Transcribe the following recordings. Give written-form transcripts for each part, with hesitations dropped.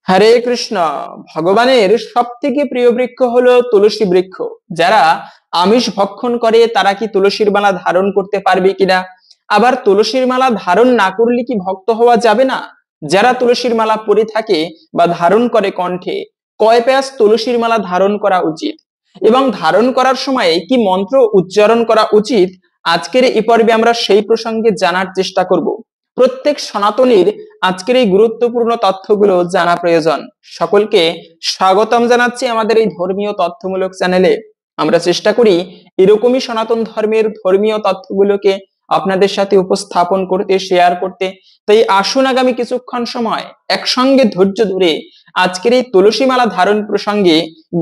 হরে কৃষ্ণ। ভগবানের সব থেকে প্রিয় বৃক্ষ হলো তুলসী বৃক্ষ। যারা আমিষ ভক্ষণ করে তারা কি তুলসীর মালা ধারণ করতে পারবে কিনা, আবার তুলসীর মালা ধারণ না করলে কি ভক্ত হওয়া যাবে না? যারা তুলসীর মালা পরে থাকে বা ধারণ করে কণ্ঠে, কয় প্যাচ তুলসীর মালা ধারণ করা উচিত এবং ধারণ করার সময় কি মন্ত্র উচ্চারণ করা উচিত, আজকের এই পর্বে আমরা সেই প্রসঙ্গে জানার চেষ্টা করব। প্রত্যেক সনাতনীর আজকের এই গুরুত্বপূর্ণ তথ্যগুলো জানা প্রয়োজন। সকলকে স্বাগতম জানাচ্ছি আমাদের এই ধর্মীয় তথ্যমূলক চ্যানেলে। আমরা চেষ্টা করি এরকমই সনাতন ধর্মের ধর্মীয় তথ্যগুলোকে আপনাদের সাথে উপস্থাপন করতে, শেয়ার করতে। তাই আসুন আগামী কিছুক্ষণ সময় একসঙ্গে ধৈর্য ধরে আজকের এই তুলসী মালা ধারণ প্রসঙ্গে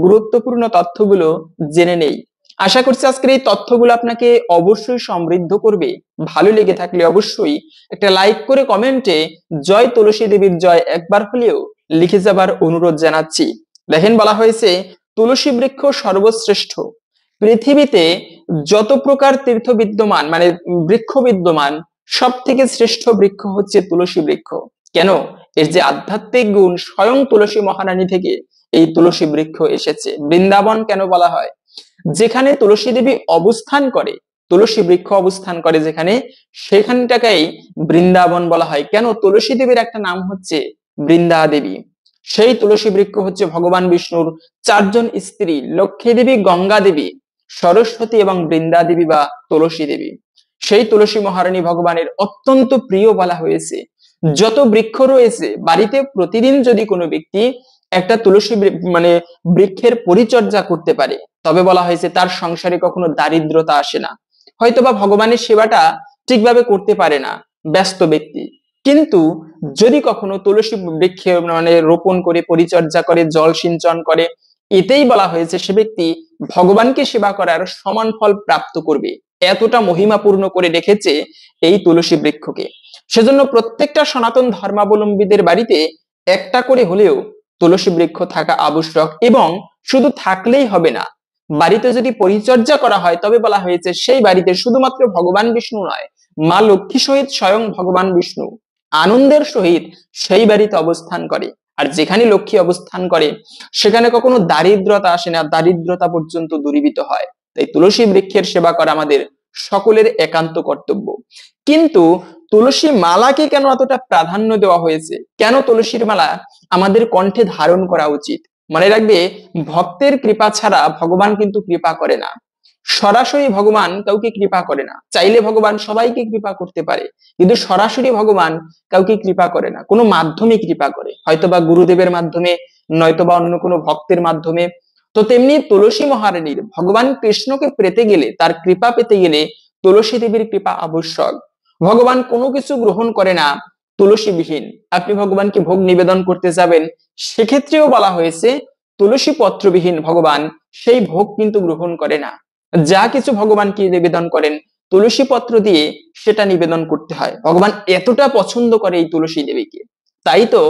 গুরুত্বপূর্ণ তথ্যগুলো জেনে নেই। আশা করছি আজকের এই তথ্যগুলো আপনাকে অবশ্যই সমৃদ্ধ করবে। ভালো লেগে থাকলে অবশ্যই একটা লাইক করে কমেন্টে জয় তুলসী দেবীর জয় একবার হলেও লিখে যাবার অনুরোধ জানাচ্ছি। দেখেন, বলা হয়েছে তুলসী বৃক্ষ সর্বশ্রেষ্ঠ। পৃথিবীতে যত প্রকার তীর্থ বিদ্যমান, মানে বৃক্ষ বিদ্যমান, সব থেকে শ্রেষ্ঠ বৃক্ষ হচ্ছে তুলসী বৃক্ষ। কেন? এর যে আধ্যাত্মিক গুণ, স্বয়ং তুলসী মহারানী থেকে এই তুলসী বৃক্ষ এসেছে। বৃন্দাবন কেন বলা হয়? যেখানে তুলসী দেবী অবস্থান করে, তুলসী বৃক্ষ অবস্থান করে যেখানে, সেখানটাকেই বৃন্দাবন বলা হয়। কেন? তুলসী দেবীর একটা নাম হচ্ছে বৃন্দা দেবী। সেই তুলসী বৃক্ষ হচ্ছে ভগবান বিষ্ণুর চারজন স্ত্রী, লক্ষ্মী দেবী, গঙ্গা দেবী, সরস্বতী এবং বৃন্দা দেবী বা তুলসী দেবী। সেই তুলসী মহারানী ভগবানের অত্যন্ত প্রিয় বলা হয়েছে। যত বৃক্ষ রয়েছে বাড়িতে, প্রতিদিন যদি কোনো ব্যক্তি একটা তুলসী মানে বৃক্ষের পরিচর্যা করতে পারে, তবে বলা হয়েছে তার সংসারে কখনো দারিদ্রতা আসে না। হয়তোবা ভগবানের সেবাটা ঠিকভাবে করতে পারে না ব্যস্ত ব্যক্তি, কিন্তু যদি কখনো তুলসী বৃক্ষে মানে রোপণ করে, পরিচর্যা করে, জল সিঞ্চন করে, এতেই বলা হয়েছে সে ব্যক্তি ভগবানকে সেবা করার সমান ফল প্রাপ্ত করবে। এতটা মহিমাপূর্ণ করে রেখেছে এই তুলসী বৃক্ষকে। সেজন্য প্রত্যেকটা সনাতন ধর্মাবলম্বীদের বাড়িতে একটা করে হলেও তুলসী বৃক্ষ থাকা আবশ্যক। এবং শুধু থাকলেই হবে না, বাড়িতে যদি পরিচর্যা করা হয় তবে বলা হয়েছে সেই বাড়িতে শুধুমাত্র ভগবান বিষ্ণু নয়, মা লক্ষ্মী সহিত স্বয়ং ভগবান বিষ্ণু আনন্দের সহিত সেই বাড়িতে অবস্থান করে। আর যেখানে লক্ষ্মী অবস্থান করে সেখানে কখনো দারিদ্রতা আসে না, দারিদ্রতা পর্যন্ত দূরীভূত হয়। তাই তুলসী বৃক্ষের সেবা করা আমাদের সকলের একান্ত কর্তব্য। কিন্তু তুলসী মালাকে কেন এতটা প্রাধান্য দেওয়া হয়েছে? কেন তুলসীর মালা আমাদের কণ্ঠে ধারণ করা উচিত? মনে রাখবে, ভক্তের কৃপা ছাড়া ভগবান কিন্তু কৃপা করে না। সরাসরি ভগবান কাউকে কৃপা করে না। চাইলে ভগবান সবাইকে কৃপা করতে পারে, কিন্তু সরাসরি ভগবান কাউকে কৃপা করে না, কোনো মাধ্যমে কৃপা করে, হয়তোবা গুরুদেবের মাধ্যমে, নয়তোবা অন্য কোনো ভক্তের মাধ্যমে। তো তেমনি তুলসী মহারানীর ভগবান কৃষ্ণকে পেতে গেলে, তার কৃপা পেতে গেলে তুলসী দেবীর কৃপা আবশ্যক। ভগবান কোনো কিছু গ্রহণ করে না তুলসী বিহীন। আপনি ভগবানকে ভোগ নিবেদন করতে যাবেন, সেক্ষেত্রেও বলা হয়েছে তুলসী পত্রবিহীন ভগবান সেই ভোগ কিন্তু গ্রহণ করে না। যা কিছু ভগবানকে নিবেদন করেন তুলসী পত্র দিয়ে সেটা নিবেদন করতে হয়। ভগবান এতটা পছন্দ করে এই তুলসী দেবীকে, তাই তো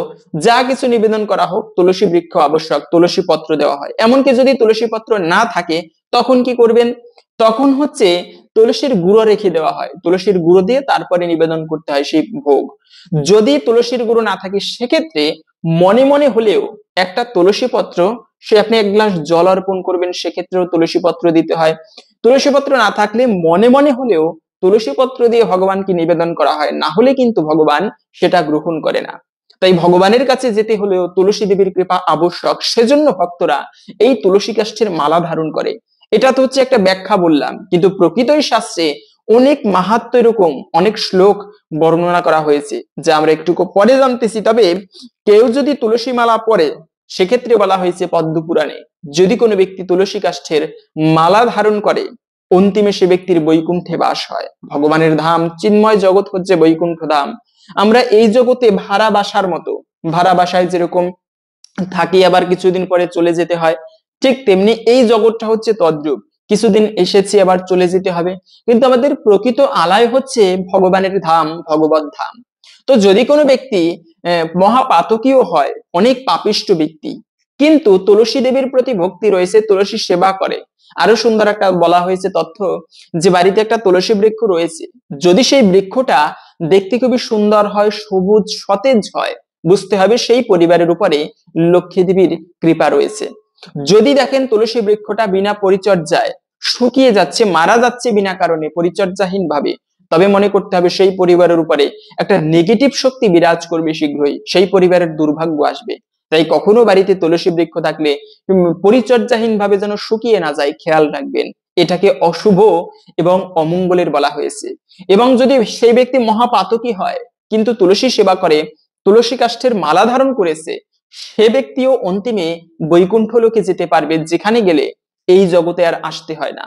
যা কিছু নিবেদন করা হোক তুলসী বৃক্ষ আবশ্যক, তুলসী পত্র দেওয়া হয়। এমনকি যদি তুলসী পত্র না থাকে তখন কি করবেন? তখন হচ্ছে তুলসীর গুঁড়ো রেখে দেওয়া হয়, তুলসীর গুঁড়ো দিয়ে তারপরে নিবেদন করতে হয় সেই ভোগ। যদি তুলসীর গুঁড়ো না থাকে সেক্ষেত্রে মনে মনে হলেও একটা তুলসী পত্র, সে আপনি এক গ্লাস জল অর্পণ করবেন, সেক্ষেত্রেও তুলসী পত্র দিতে হয়। তুলসী পত্র না থাকলে মনে মনে হলেও তুলসী পত্র দিয়ে ভগবানকে নিবেদন করা হয়, না হলে কিন্তু ভগবান সেটা গ্রহণ করে না। তাই ভগবানের কাছে যেতে হলেও তুলসী দেবীর কৃপা আবশ্যক। সেজন্য ভক্তরা এই তুলসী কাষ্ঠের মালা ধারণ করে। এটা তো হচ্ছে একটা ব্যাখ্যা বললাম, কিন্তু প্রকৃতই শাস্ত্রে অনেক মাহাত্ম্য, এরকম অনেক শ্লোক বর্ণনা করা হয়েছে যা আমরা একটু পরে জানতেছি। তবে কেউ যদি তুলসী মালা পরে, সেক্ষেত্রে বলা হয়েছে পদ্ম পুরাণে, যদি কোনো ব্যক্তি তুলসী কাষ্ঠের মালা ধারণ করে অন্তিমে সে ব্যক্তির বৈকুণ্ঠে বাস হয়। ভগবানের ধাম চিন্ময় জগৎ হচ্ছে বৈকুণ্ঠ ধাম। আমরা এই জগতে ভাড়া বাসার মতো, ভাড়া বাসায় যেরকম থাকি আবার কিছুদিন পরে চলে যেতে হয়, ঠিক তেমনি এই জগৎটা হচ্ছে তদ্রূপ। কিছুদিন এসেছি আবার চলে যেতে হবে, কিন্তু আমাদের প্রকৃত আলয় হচ্ছে ভগবানের ধাম, ভগবত ধাম। তো যদি কোনো ব্যক্তি মহাপাতকীয় হয়, অনেক পাপিষ্ট ব্যক্তি, কিন্তু তুলসী দেবীর প্রতি ভক্তি রয়েছে, তুলসী সেবা করে, আরো সুন্দর একটা বলা হয়েছে তথ্য, যে বাড়িতে একটা তুলসী বৃক্ষ রয়েছে, যদি সেই বৃক্ষটা দেখতে খুবই সুন্দর হয়, সবুজ সতেজ হয়, বুঝতে হবে সেই পরিবারের উপরে লক্ষ্মী দেবীর কৃপা রয়েছে। যদি দেখেন তুলসী বৃক্ষটা বিনা পরিচর্যায় শুকিয়ে যাচ্ছে, মারা যাচ্ছে বিনা কারণে পরিচর্যাহীন ভাবে, তবে মনে করতে হবে সেই পরিবারের উপরে একটা নেগেটিভ শক্তি বিরাজ করবে, শীঘ্রই সেই পরিবারের দুর্ভাগ্য আসবে। তাই কখনো বাড়িতে তুলসী বৃক্ষ থাকলে পরিচর্যাহীন ভাবে যেন শুকিয়ে না যায়, খেয়াল রাখবেন। এটাকে অশুভ এবং অমঙ্গলের বলা হয়েছে। এবং যদি সেই ব্যক্তি মহাপাতকী হয় কিন্তু তুলসী সেবা করে, তুলসী কাষ্ঠের মালা ধারণ করেছে, সে ব্যক্তিও অন্তিমে বৈকুণ্ঠ লোকে যেতে পারবে, যেখানে গেলে এই জগতে আর আসতে হয় না।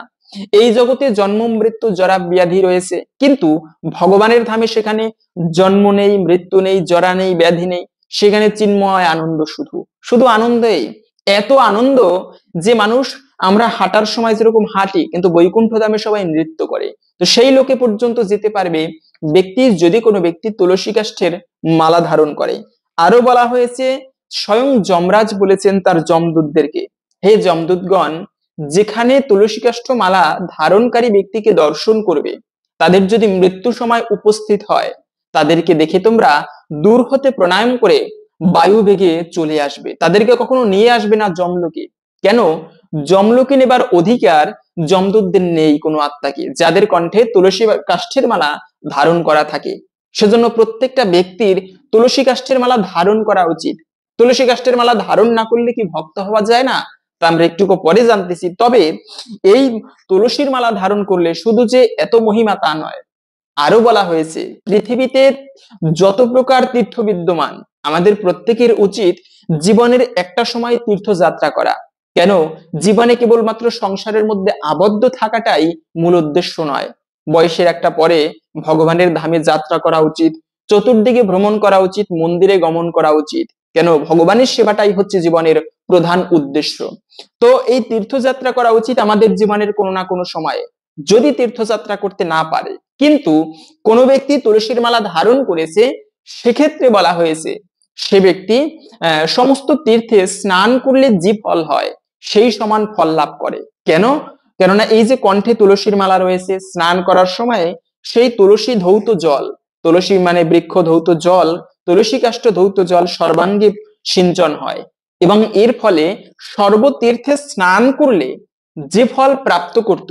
এই জগতে জন্ম মৃত্যু জরা ব্যাধি রয়েছে, কিন্তু ভগবানের ধামে সেখানে জন্ম নেই, মৃত্যু নেই, জরা নেই, ব্যাধি নেই, সেখানে চিন্ময় আনন্দ, শুধু শুধু আনন্দেই। এত আনন্দ যে মানুষ, আমরা হাঁটার সময় যেরকম হাঁটি, কিন্তু বৈকুণ্ঠ ধামে সবাই নৃত্য করে। তো সেই লোকে পর্যন্ত যেতে পারবে ব্যক্তি যদি কোনো ব্যক্তি তুলসী কাষ্ঠের মালা ধারণ করে। আরো বলা হয়েছে, স্বয়ং যমরাজ বলেছেন তার যমদূতদেরকে, হে যমদূতগণ, যেখানে তুলসী কাষ্ঠ মালা ধারণকারী ব্যক্তিকে দর্শন করবে, তাদের যদি মৃত্যু সময় উপস্থিত হয়, তাদেরকে দেখে তোমরা দূর হতে প্রণাম করে বায়ু বেগে চলে আসবে, তাদেরকে কখনো নিয়ে আসবে না যমলোকে। কেন? যমলোকে নেবার অধিকার যমদূতদের নেই কোনো আত্মাকে, যাদের কণ্ঠে তুলসী কাষ্ঠের মালা ধারণ করা থাকে। সেজন্য প্রত্যেকটা ব্যক্তির তুলসী কাষ্ঠের মালা ধারণ করা উচিত। তুলসী কাষ্ঠের মালা ধারণ না করলে কি ভক্ত হওয়া যায় না? তা আমরা একটু পরে জানতেছি। তবে এই তুলসীর মালা ধারণ করলে শুধু যে এত মহিমা তা নয়, আরো বলা হয়েছে পৃথিবীতে যত প্রকার তীর্থ বিদ্যমান, আমাদের প্রত্যেকের উচিত জীবনের একটা সময় তীর্থযাত্রা করা। কেন? জীবনে কেবলমাত্র সংসারের মধ্যে আবদ্ধ থাকাটাই মূল উদ্দেশ্য নয়, বয়সের একটা পরে ভগবানের ধামে যাত্রা করা উচিত, চতুর্দিকে ভ্রমণ করা উচিত, মন্দিরে গমন করা উচিত। কেন? ভগবানের সেবাটাই হচ্ছে জীবনের প্রধান উদ্দেশ্য। তো এই তীর্থযাত্রা করা উচিত আমাদের জীবনের কোনো না কোনো সময়ে। যদি তীর্থযাত্রা করতে না পারে, কিন্তু কোনো ব্যক্তি তুলসীর মালা ধারণ করেছে, সেক্ষেত্রে বলা হয়েছে সে ব্যক্তি সমস্ত তীর্থে স্নান করলে যে ফল হয় সেই সমান ফল লাভ করে। কেন? কেননা এই যে কণ্ঠে তুলসীর মালা রয়েছে, স্নান করার সময় সেই তুলসী ধৌত জল, তুলসী মানে বৃক্ষ ধৌত জল, তুলসী কাষ্ঠ ধৌত জল সর্বাঙ্গে সিঞ্চন হয়, এবং এর ফলে সর্বতীর্থে স্নান করলে যে ফল প্রাপ্ত করত,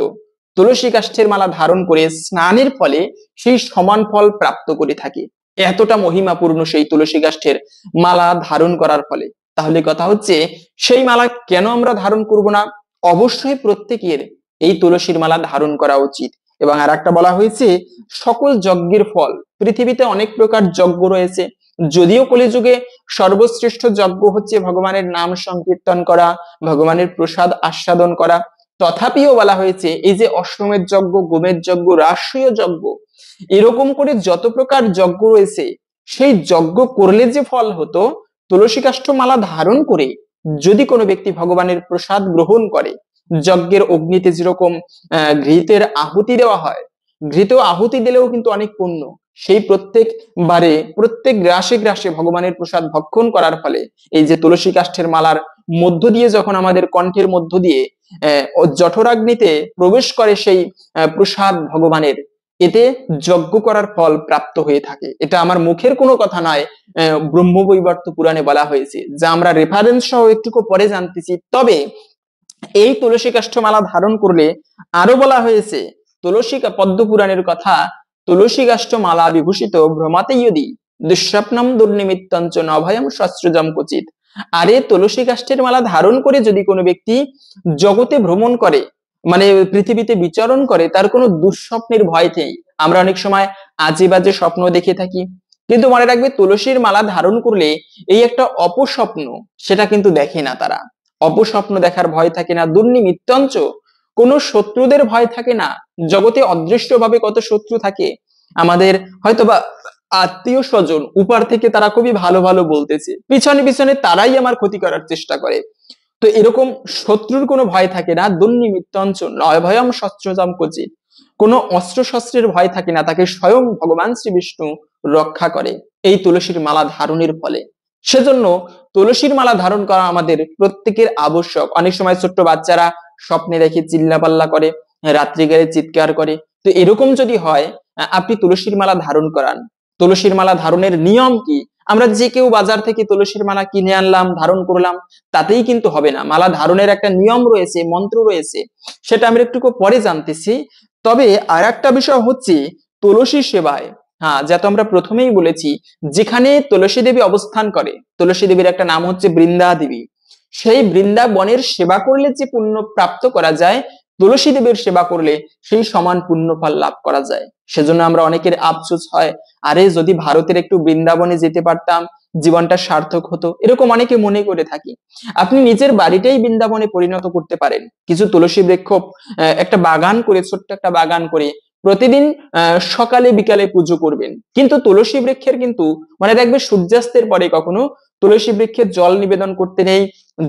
তুলসী কাষ্ঠের মালা ধারণ করে স্নানের ফলে সেই সমান ফল প্রাপ্ত করে থাকে। এতটা মহিমাপূর্ণ সেই তুলসী কাষ্ঠের মালা ধারণ করার ফলে। তাহলে কথা হচ্ছে, সেই মালা কেন আমরা ধারণ করব না? অবশ্যই প্রত্যেকের এই তুলসীর মালা ধারণ করা উচিত। এবং আর একটা বলা হয়েছে, সকল যজ্ঞের ফল, পৃথিবীতে অনেক প্রকার যজ্ঞ রয়েছে, যদিও কলিযুগে সর্বশ্রেষ্ঠ যজ্ঞ হচ্ছে ভগবানের নাম সংকীর্তন করা, ভগবানের প্রসাদ আস্বাদন করা, তথাপিও বলা হয়েছে এই যে অশ্বমেধ যজ্ঞ, গোমেধ যজ্ঞ, রাষ্ট্রীয় যজ্ঞ, এরকম করে যত প্রকার যজ্ঞ রয়েছে, সেই যজ্ঞ করলে যে ফল হতো, তুলসী কাষ্ঠ মালা ধারণ করে যদি কোনো ব্যক্তি ভগবানের প্রসাদ গ্রহণ করে, যজ্ঞের অগ্নিতে যেরকম ঘৃতের আহুতি দেওয়া হয়, ঘৃত আহুতি দিলেও কিন্তু অনেক পুণ্য, সেই প্রত্যেক বারে প্রত্যেক গ্রাসে গ্রাসে ভগবানের প্রসাদ ভক্ষণ করার ফলে এই যে তুলসী কাষ্ঠের মালার মধ্য দিয়ে যখন আমাদের কণ্ঠের মধ্য দিয়ে জঠরাগ্নিতে প্রবেশ করে সেই প্রসাদ ভগবানের, এতে যজ্ঞ করার ফল প্রাপ্ত হয়ে থাকে। এটা আমার মুখের কোনো কথা নয়, ব্রহ্মবৈবর্ত পুরাণে বলা হয়েছে, যা আমরা রেফারেন্স সহ একটু পরে জানতেছি। তবে এই তুলসী কাষ্ঠ মালা ধারণ করলে আরো বলা হয়েছে, তুলসী পদ্ম পুরাণের কথা, তুলসী কাষ্ঠ মালা বিভূষিত ভ্রমাতে ইয়দি দুঃস্বপ্নম দুর্নিমিত্তঞ্চ নভয়ম শস্ত্রজম কচিত। আরে তুলসী কাষ্ঠের মালা ধারণ করে যদি কোনো ব্যক্তি জগতে ভ্রমণ করে, মানে পৃথিবীতে বিচরণ করে, তার কোনো দুঃস্বপ্নের ভয় নেই। আমরা অনেক সময় আজে বাজে স্বপ্ন দেখে থাকি, কিন্তু মনে রাখবে তুলসীর মালা ধারণ করলে এই একটা অপস্বপ্ন, সেটা কিন্তু দেখে না তারা। অপস্বপ্ন দেখার ভয় থাকে না, দুর্নিমিত্তঞ্চ, কোনো শত্রুদের ভয় থাকে না। জগতে অদৃশ্য ভাবে কত শত্রু থাকে, আমাদের হয়তোবা আত্মীয় স্বজন, উপর থেকে তারা খুবই ভালো ভালো বলতেছে, পিছনে পিছনে তারাই আমার ক্ষতি করার চেষ্টা করে। তো এরকম শত্রুর কোনো ভয় থাকে না। দুর্নিমিত্তঞ্চ নভয়ম শস্ত্রজম কচিত, কোনো অস্ত্র শস্ত্রের ভয় থাকে না, তাকে স্বয়ং ভগবান শ্রী বিষ্ণু রক্ষা করে এই তুলসীর মালা ধারণের ফলে। সেজন্য তুলসীর মালা ধারণ করা আমাদের প্রত্যেকের আবশ্যক। অনেক সময় ছোট্ট বাচ্চারা স্বপ্নে দেখে চিল্লাপাল্লা করে, রাত্রি গেলে চিৎকার করে, তো এরকম যদি হয়, আপনি তুলসীর মালা ধারণ করান। তুলসীর মালা ধারণের নিয়ম কি আমরা যে কেউ বাজার থেকে তুলসীর মালা কিনে আনলাম, ধারণ করলাম, তাতেই কিন্তু হবে না। মালা ধারণের একটা নিয়ম রয়েছে, মন্ত্র রয়েছে, সেটা আমরা একটু পরে জানতেছি। তবে আর একটা বিষয় হচ্ছে তুলসী সেবায়, হ্যাঁ, যা তো আমরা প্রথমেই বলেছি, যেখানে তুলসী দেবী অবস্থান করে, তুলসী দেবীর একটা নাম হচ্ছে বৃন্দা দেবী, সেই বৃন্দাবনের সেবা করলে যে পুণ্য প্রাপ্ত করা যায়, তুলসী দেবীর সেবা করলে সেই সমান পুণ্য ফল লাভ করা যায়। সেজন্য আমরা অনেকের আফসোস হয়, আরে যদি ভারতের একটু বৃন্দাবনে যেতে পারতাম, জীবনটা সার্থক হতো, এরকম অনেকে মনে করে থাকি। আপনি নিজের বাড়িটাই বৃন্দাবনে পরিণত করতে পারেন। কিছু তুলসী বৃক্ষ, একটা বাগান করে, ছোট্ট একটা বাগান করে প্রতিদিন সকালে বিকালে পুজো করবেন। কিন্তু তুলসী বৃক্ষের কিন্তু মানে দেখবে সূর্যাস্তের পরে কখনো তুলসী বৃক্ষের জল নিবেদন করতে নেই,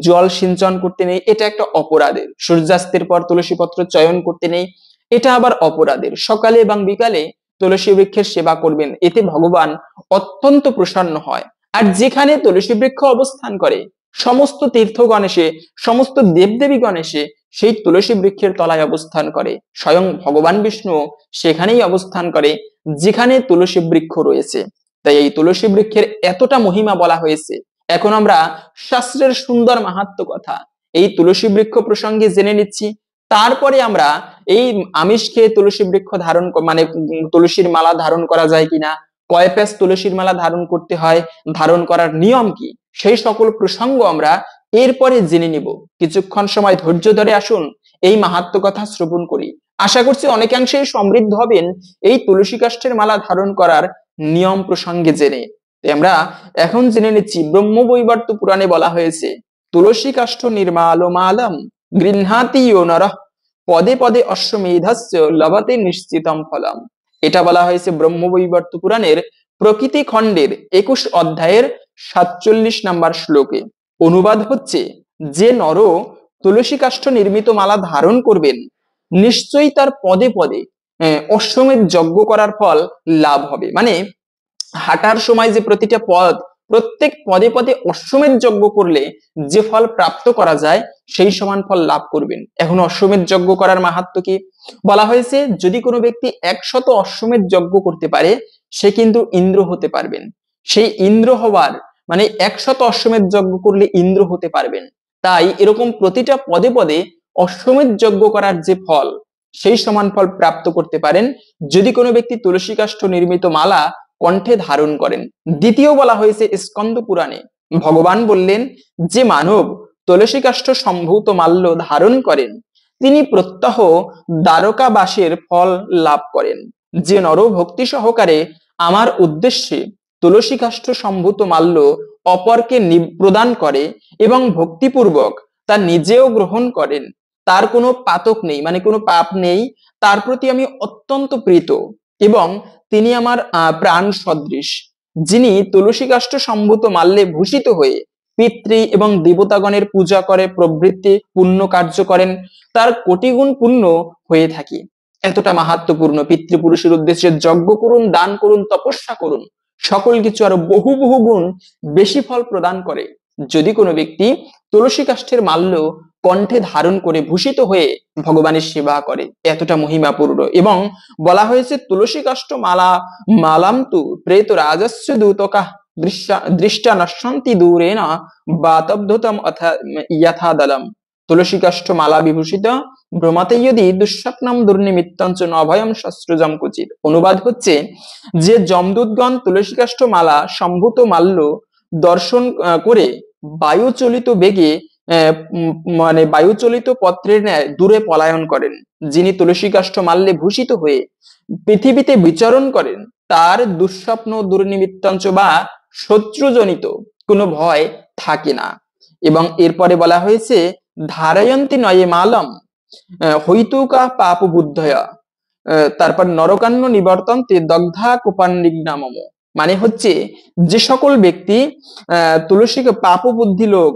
জল সিঞ্চন করতে নেই, এটা একটা অপরাধের। সূর্যাস্তের পর তুলসী পত্র চয়ন করতে নেই, এটা আবার অপরাধের। সকালে এবং বিকালে তুলসী বৃক্ষের সেবা করবেন, এতে ভগবান অত্যন্ত প্রসন্ন হয়। আর যেখানে তুলসী বৃক্ষ অবস্থান করে, সমস্ত তীর্থগণ এসে, সমস্ত দেবদেবীগণ এসে সেই তুলসী বৃক্ষের তলায় অবস্থান করে। স্বয়ং ভগবান বিষ্ণু সেখানেই অবস্থান করে যেখানে তুলসী বৃক্ষ রয়েছে। তাই এই তুলসী বৃক্ষের এতটা মহিমা বলা হয়েছে। এখন আমরা শাস্ত্রের সুন্দর মাহাত্ম্য কথা এই তুলসী বৃক্ষ প্রসঙ্গে জেনে নিচ্ছি। তারপরে আমরা এই আমিষ খেয়ে তুলসী বৃক্ষ ধারণ মানে তুলসীর মালা ধারণ করা যায় কিনা, কয় প্যাচ তুলসীর মালা ধারণ করতে হয়, ধারণ করার নিয়ম কি, সেই সকল প্রসঙ্গ আমরা এরপরে জেনে নিব। কিছুক্ষণ সময় ধৈর্য ধরে আসুন, এই মাহাত্ম্য কথা শ্রবণ করি। আশা করছি অনেকাংশেই সমৃদ্ধ হবেন এই তুলসী কাষ্ঠের মালা ধারণ করার নিয়ম প্রসঙ্গে জেনে। আমরা এখন জেনে নিচ্ছি, ব্রহ্মবৈবর্ত পুরাণে বলা হয়েছে, তুলসী কাষ্ঠ নির্মালো মালম গৃহাতি নরঃ পদে পদে অশ্বমেধস্য লভতে নিশ্চিতম ফলম। এটা বলা হয়েছে ব্রহ্মবৈবর্ত পুরাণের প্রকৃতি খণ্ডের 21 অধ্যায়ের 47 নম্বর শ্লোকে। অনুবাদ হচ্ছে, যে নর তুলসী কাষ্ঠ নির্মিত মালা ধারণ করবেন, নিশ্চয়ই তার পদে পদে অশ্বমেধ যজ্ঞ করার ফল লাভ হবে। মানে হাঁটার সময় যে প্রতিটা পদ, প্রত্যেক পদে পদে অশ্বমেধ যজ্ঞ করলে যে ফল প্রাপ্ত করা যায়, সেই সমান ফল লাভ করবেন। এখন অশ্বমেধ যজ্ঞ করার মাহাত্ম্য কি বলা হয়েছে, যদি কোনো ব্যক্তি 100 অশ্বমেধ যজ্ঞ করতে পারে, সে কিন্তু ইন্দ্র হতে পারবেন। সেই ইন্দ্র হওয়ার মানে 100 অশ্বমেধ যজ্ঞ করলে ইন্দ্র হতে পারবেন। তাই এরকম প্রতিটা পদে পদে অশ্বমেধ যজ্ঞ করার যে ফল, সেই সমান ফল প্রাপ্ত করতে পারেন যদি কোনো ব্যক্তি তুলসী কাষ্ঠ নির্মিত মালা কণ্ঠে ধারণ করেন। দ্বিতীয় বলা হয়েছে স্কন্দ পুরাণে, ভগবান বললেন, যে মানব তুলসী কাষ্ঠ সম্ভূত মাল্য ধারণ করেন, তিনি প্রত্যহ দ্বারকাবাসের ফল লাভ করেন। যে নর ভক্তি সহকারে আমার উদ্দেশ্যে তুলসী কাষ্ঠ সম্ভূত মাল্য অপরকে প্রদান করে এবং ভক্তিপূর্বক তা নিজেও গ্রহণ করেন, তার কোনো পাতক নেই, মানে কোনো পাপ নেই, তার প্রতি আমি অত্যন্ত প্রীত এবং তিনি আমার প্রাণ সদৃশ। যিনি তুলসী কাষ্ঠ সম্ভূত মাল্যে ভূষিত হয়ে পিতৃ এবং দেবতাগণের পূজা করে প্রবৃত্তি পুণ্য কার্য করেন, তার কোটি গুণ পুণ্য হয়ে থাকে। এতটা মাহাত্ম্যপূর্ণ। পিতৃপুরুষের উদ্দেশ্যে যজ্ঞ করুন, দান করুন, তপস্যা করুন, সকল কিছু আরো বহু বহু গুণ বেশি ফল প্রদান করে যদি কোনো ব্যক্তি তুলসী কাষ্ঠের মাল্য কণ্ঠে ধারণ করে ভূষিত হয়ে ভগবানের সেবা করে। এতটা মহিমাপূর্ণ। এবং বলা হয়েছে, তুলসী কাষ্ঠ মালা মালাম তু প্রেত রাজস্ব দূতকা দৃষ্টা নশ্যন্তি দূরেন বাতব্ধতম যথা দলম। তুলসী কাষ্ঠ মালা বিভূষিত ভ্রমতে যদি দুঃস্বপ্নম দুর্নিমিত্তঞ্চ নভয়ম শস্ত্রজম কুচিত। অনুবাদ হচ্ছে, যে যমদূতগণ তুলসী কাষ্ঠ মালা সম্ভূত মাল্য দর্শন করে বায়ুচলিত বেগে মানে বায়ুচলিত পত্রের ন্যায় দূরে পলায়ন করেন, যিনি তুলসী কাষ্ঠ মাল্যে ভূষিত হয়ে পৃথিবীতে বিচরণ করেন, তার দুঃস্বপ্ন দুর্নিমিত্তাঞ্চ বা শত্রুজনিত কোনো ভয় থাকে না। এবং এরপরে বলা হয়েছে, ধারয়ন্তি নয়ে মালম হইতুকা পাপ বুদ্ধয়া, তারপর নরকান্ন নিবর্তন্তে দগ্ধা কোপান্নিগ্নামম। মানে হচ্ছে, যে সকল ব্যক্তি তুলসীকে পাপ বুদ্ধি লোক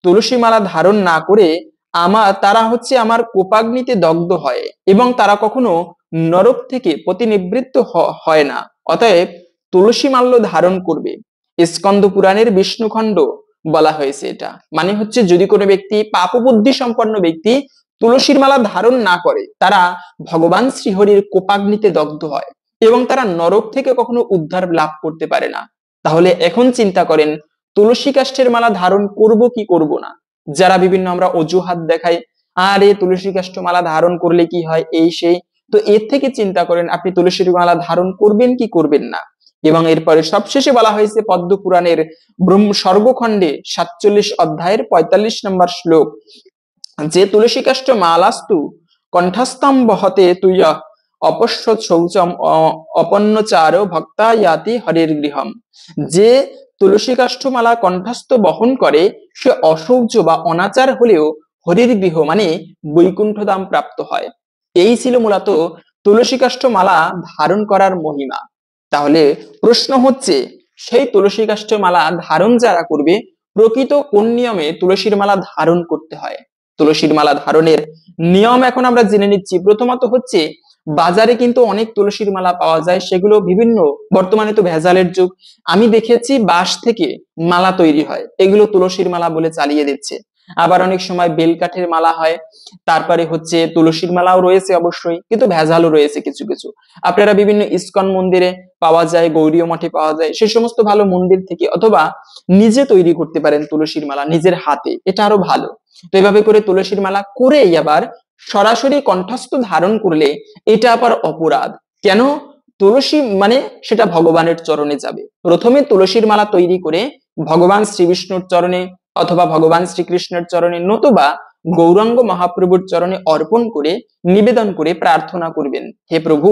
তুলসী মালা ধারণ না করে তারা হচ্ছে আমার কোপাগ্নিতে দগ্ধ হয় এবং তারা কখনো নরক থেকে প্রতিনিবৃত্ত হয় না। অতএব তুলসী মাল্য ধারণ করবে। স্কন্দ পুরাণের বিষ্ণুখণ্ড বলা হয়েছে এটা। মানে হচ্ছে, যদি কোনো ব্যক্তি পাপ বুদ্ধি সম্পন্ন ব্যক্তি তুলসীর মালা ধারণ না করে, তারা ভগবান শ্রীহরির কোপাগ্নিতে দগ্ধ হয় এবং তারা নরক থেকে কখনো উদ্ধার লাভ করতে পারে না। তাহলে এখন চিন্তা করেন তুলসী কাষ্ঠের মালা ধারণ করব কি করব না। যারা বিভিন্ন আমরা অজুহাত দেখাই, আরে তুলসী কাষ্ঠ মালা ধারণ করলে কি হয় এই সেই, তো এর থেকে চিন্তা করেন আপনি তুলসীর মালা ধারণ করবেন কি করবেন না। এবং এরপরে সবশেষে বলা হয়েছে পদ্ম পুরাণের স্বর্গখণ্ডে 47 অধ্যায়ের 45 নম্বর শ্লোক, যে তুলসী কাষ্ঠ মালাস্তু কণ্ঠস্থম বহতে তুই অপশ্য শৌচম অপন্নচার ভক্তা ইয়াতি হরির গৃহম। যে তুলসী কাষ্ঠমালা কণ্ঠস্থ বহন করে সে অশৌচ বা অনাচার হলেও হরির গৃহ মানে বৈকুণ্ঠ ধাম প্রাপ্ত হয়। এই ছিল মূলত তুলসী কাষ্ঠমালা ধারণ করার মহিমা। তাহলে প্রশ্ন হচ্ছে, সেই তুলসী কাষ্ঠমালা ধারণ যারা করবে প্রকৃত কোন নিয়মে তুলসীর মালা ধারণ করতে হয়। তুলসীর মালা ধারণের নিয়ম এখন আমরা জেনে নিচ্ছি। প্রথমত হচ্ছে, বাজারে কিন্তু অনেক তুলসীর মালা পাওয়া যায়, সেগুলো বিভিন্ন, বর্তমানে তো ভেজালের যুগ, আমি দেখেছি বাঁশ থেকে মালা তৈরি হয়, এগুলো তুলসীর মালা বলে চালিয়ে দিচ্ছে। আবার অনেক সময় বেলকাঠের মালা হয়, তারপরে হচ্ছে তুলসীর মালাও রয়েছে অবশ্যই, কিন্তু ভেজালও রয়েছে কিছু কিছু। আপনারা বিভিন্ন ইস্কন মন্দিরে পাওয়া যায়, গৌরীয় মঠে পাওয়া যায়, সে সমস্ত ভালো মন্দির থেকে অথবা নিজে তৈরি করতে পারেন তুলসীর মালা নিজের হাতে, এটা আরো ভালো। তো এভাবে করে তুলসীর মালা করেই আবার সরাসরি কণ্ঠস্থ ধারণ করলে এটা আবার অপরাধ। কেন? তুলসী মানে সেটা ভগবানের চরণে যাবে। প্রথমে তুলসীর মালা তৈরি করে ভগবান শ্রী বিষ্ণুর চরণে অথবা ভগবান শ্রীকৃষ্ণের চরণে নতুবা গৌরাঙ্গ মহাপ্রভুর চরণে অর্পণ করে নিবেদন করে প্রার্থনা করবেন, হে প্রভু,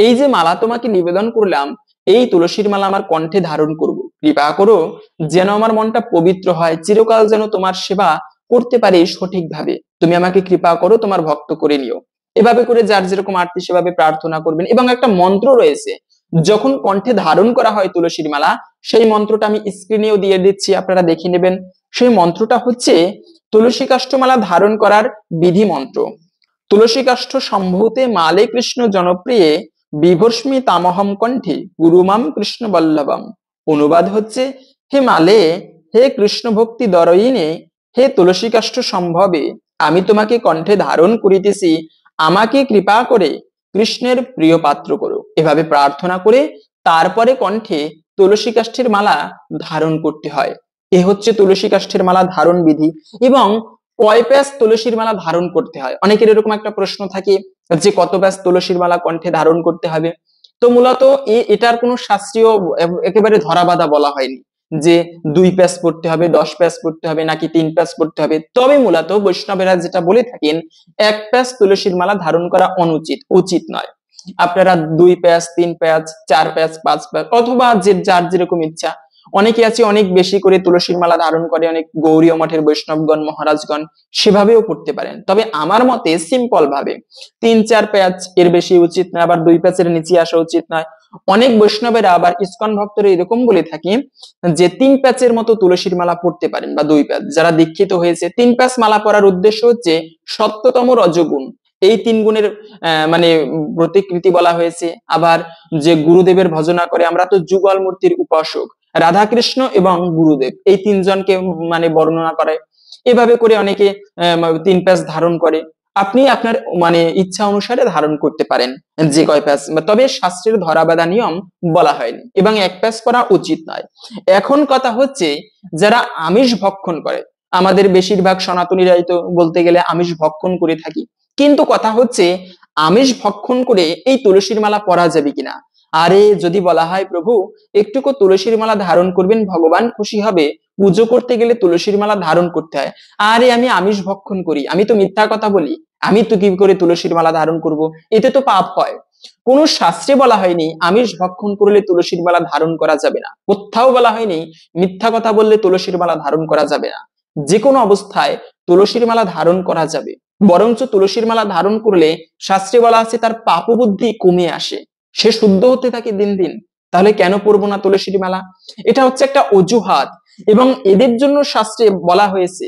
এই যে মালা তোমাকে নিবেদন করলাম, এই তুলসীর মালা আমার কণ্ঠে ধারণ করব, কৃপা করো যেন আমার মনটা পবিত্র হয়, চিরকাল যেন তোমার সেবা করতে পারি সঠিকভাবে, তুমি আমাকে কৃপা করো, তোমার ভক্ত করে নিও। এভাবে করে যার যেরকম আরতি সেভাবে প্রার্থনা করবেন। এবং একটা মন্ত্র রয়েছে, যখন কণ্ঠে ধারণ করা হয় তুলসীর মালা, সেই মন্ত্রটা আমি স্ক্রিনেও দিয়ে দিচ্ছি, আপনারা দেখে নেবেন। সেই মন্ত্রটা হচ্ছে তুলসী কাষ্ঠমালা ধারণ করার বিধি মন্ত্র। তুলসী কাষ্ঠ সম্ভূতে মালে কৃষ্ণ জনপ্রিয়ে বিভস্মি তামহম কণ্ঠে গুরুমাম কৃষ্ণ বল্লভম। অনুবাদ হচ্ছে, হে মালে, হে কৃষ্ণ ভক্তি দরয়িনে, হে তুলসী কাষ্ঠ সম্ভবে, আমি তোমাকে কণ্ঠে ধারণ করিতেছি, আমাকে কৃপা করে কৃষ্ণের প্রিয় পাত্র করো। এভাবে প্রার্থনা করে তারপরে কণ্ঠে তুলসী কাষ্ঠের মালা ধারণ করতে হয়। এ হচ্ছে তুলসী কাষ্ঠের মালা ধারণ বিধি। এবং কয় প্যাচ তুলসীর মালা ধারণ করতে হয়, অনেকের এরকম একটা প্রশ্ন থাকে যে কত প্যাচ তুলসীর মালা কণ্ঠে ধারণ করতে হবে। তো মূলত এটার কোনো শাস্ত্রীয় একেবারে ধরাবাঁধা বলা হয়নি যে 2 প্যাচ পড়তে হবে, 10 প্যাচ পড়তে হবে, নাকি 3 প্যাচ পড়তে হবে। তবে মূলত বৈষ্ণবেরা যেটা বলে থাকেন, 1 প্যাচ তুলসীর মালা ধারণ করা অনুচিত, উচিত নয়। আপনারা 2 প্যাচ, 3 প্যাচ, 4 প্যাচ, 5 প্যাচ অথবা যে যার যেরকম ইচ্ছা, অনেকে আছে অনেক বেশি করে তুলসীর মালা ধারণ করে, অনেক গৌরীয় মঠের বৈষ্ণবগণ মহারাজগণ সেভাবেও করতে পারেন। তবে আমার মতে সিম্পল ভাবে 3-4 প্যাচ, এর বেশি উচিত নয়, আবার 2 প্যাচের নিচে আসা উচিত নয়। অনেক বৈষ্ণবেরা আবার ইস্কন ভক্তরা এরকম বলে থাকি যে 3 প্যাচের মতো তুলসীর মালা পড়তে পারেন, বা 2 প্যাচ। যারা দীক্ষিত হয়েছে 3 প্যাচ মালা পরার উদ্দেশ্য হচ্ছে সত্যতম রজগুণ, এই 3 গুণের মানে প্রতিকৃতি বলা হয়েছে। আবার যে গুরুদেবের ভজনা করে, আমরা তো যুগল মূর্তির উপাসক, রাধাকৃষ্ণ এবং গুরুদেব এই 3 জনকে মানে বর্ণনা করে। এভাবে করে অনেকে 3 প্যাচ ধারণ করে। আপনি আপনার মানে ইচ্ছা অনুসারে ধারণ করতে পারেন যে কয় প্যাচ, তবে শাস্ত্রের ধরাবাঁধা নিয়ম বলা হয়নি, এবং 1 প্যাচ করা উচিত নয়। এখন কথা হচ্ছে, যারা আমিষ ভক্ষণ করে, আমাদের বেশিরভাগ সনাতনীরাই তো বলতে গেলে আমিষ ভক্ষণ করে থাকি, কিন্তু কথা হচ্ছে আমিষ ভক্ষণ করে এই তুলসীর মালা পরা যাবে কিনা। আরে যদি বলা হয় প্রভু একটুকু তুলসীর মালা ধারণ করবেন, ভগবান খুশি হবে, পুজো করতে গেলে তুলসীর মালা ধারণ করতে হয়, আরে আমি আমিষ ভক্ষণ করি, আমি তো মিথ্যা কথা বলি, আমি তো কি করে তুলসীর মালা ধারণ করব, এতে তো পাপ হয়। কোন শাস্ত্রে বলা হয়নি আমিষ ভক্ষণ করলে তুলসীর মালা ধারণ করা যাবে না, কোথাও বলা হয়নি মিথ্যা কথা বললে তুলসীর মালা ধারণ করা যাবে না। যে কোনো অবস্থায় তুলসীর মালা ধারণ করা যাবে, বরঞ্চ তুলসীর মালা ধারণ করলে শাস্ত্রে বলা আছে তার পাপ বুদ্ধি কমে আসে, সে শুদ্ধ হতে থাকে দিন দিন। তাহলে কেন পড়বো না তুলসীর মালা? এটা হচ্ছে একটা অজুহাত। এবং এদের জন্য শাস্ত্রে বলা হয়েছে,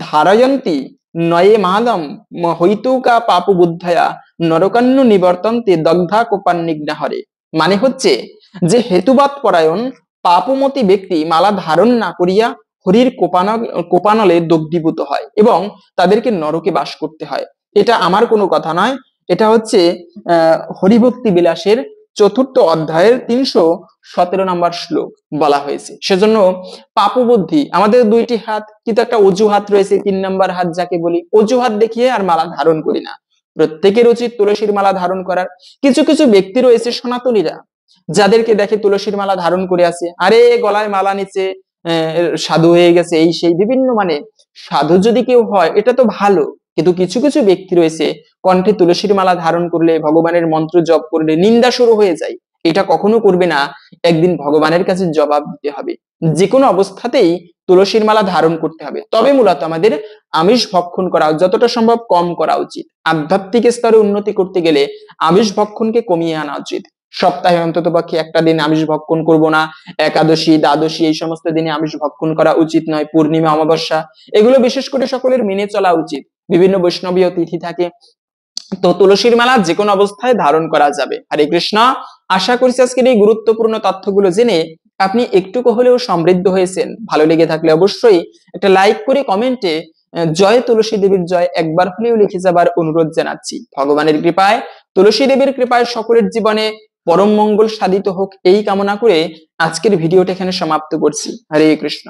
ধারয়ন্তি নয়ে মাদম হইতুকা পাপ বুদ্ধয়া নরকান্ন নিবর্তন্তে দগ্ধা কোপান্নিগ্নাহরে। মানে হচ্ছে যে হেতুবাদ পরায়ণ পাপমতী ব্যক্তি মালা ধারণ না করিয়া হরির কোপানলে দগ্ধীভূত হয় এবং তাদেরকে নরকে বাস করতে হয়। এটা আমার কোনো কথা নয়, এটা হচ্ছে হরিভক্তি বিলাসের 4th অধ্যায়ের 17 নম্বর শ্লোক বলা হয়েছে। সেজন্য পাপবুদ্ধি, আমাদের দুইটি হাত কিন্তু একটা অজুহাত রয়েছে, 3 নম্বর হাত যাকে বলি, অজুহাত দেখিয়ে আর মালা ধারণ করি না। প্রত্যেকের উচিত তুলসীর মালা ধারণ করার। কিছু কিছু ব্যক্তি রয়েছে সনাতনীরা, যাদেরকে দেখে তুলসীর মালা ধারণ করে আছে, আরে গলায় মালা নিচে সাধু হয়ে গেছে, এই সেই বিভিন্ন, মানে সাধু যদি কেউ হয় এটা তো ভালো, কিন্তু কিছু কিছু ব্যক্তি রয়েছে কণ্ঠে তুলসীর মালা ধারণ করলে, ভগবানের মন্ত্র জপ করলে নিন্দা শুরু হয়ে যায়। এটা কখনো করবে না, একদিন ভগবানের কাছে জবাব দিতে হবে। যে কোনো অবস্থাতেই তুলসীর মালা ধারণ করতে হবে, তবে মূলত আমাদের আমিষ ভক্ষণ করা যতটা সম্ভব কম করা উচিত। আধ্যাত্মিক স্তরে উন্নতি করতে গেলে আমিষ ভক্ষণকে কমিয়ে আনা উচিত। সপ্তাহে অন্তত পক্ষে একটা দিন আমিষ ভক্ষণ করব না, একাদশী দ্বাদশী এই সমস্ত দিনে আমিষ ভক্ষণ করা উচিত নয়, পূর্ণিমা অমাবস্যা এগুলো বিশেষ করে সকলের মেনে চলা উচিত। বিভিন্ন বৈষ্ণবীয় তিথি থাকে, তো তুলসীর মালা যে কোনো অবস্থায় ধারণ করা যাবে। হরে কৃষ্ণ। আশা করছি আজকের এই গুরুত্বপূর্ণ তথ্যগুলো জেনে আপনি একটুকু হলেও সমৃদ্ধ হয়েছেন। ভালো লেগে থাকলে অবশ্যই একটা লাইক করে কমেন্টে জয় তুলসী দেবীর জয় একবার হলেও লিখে যাবার অনুরোধ জানাচ্ছি। ভগবানের কৃপায়, তুলসী দেবীর কৃপায় সকলের জীবনে পরম মঙ্গল সাধিত হোক এই কামনা করে আজকের ভিডিওটা এখানে সমাপ্ত করছি। হরে কৃষ্ণ।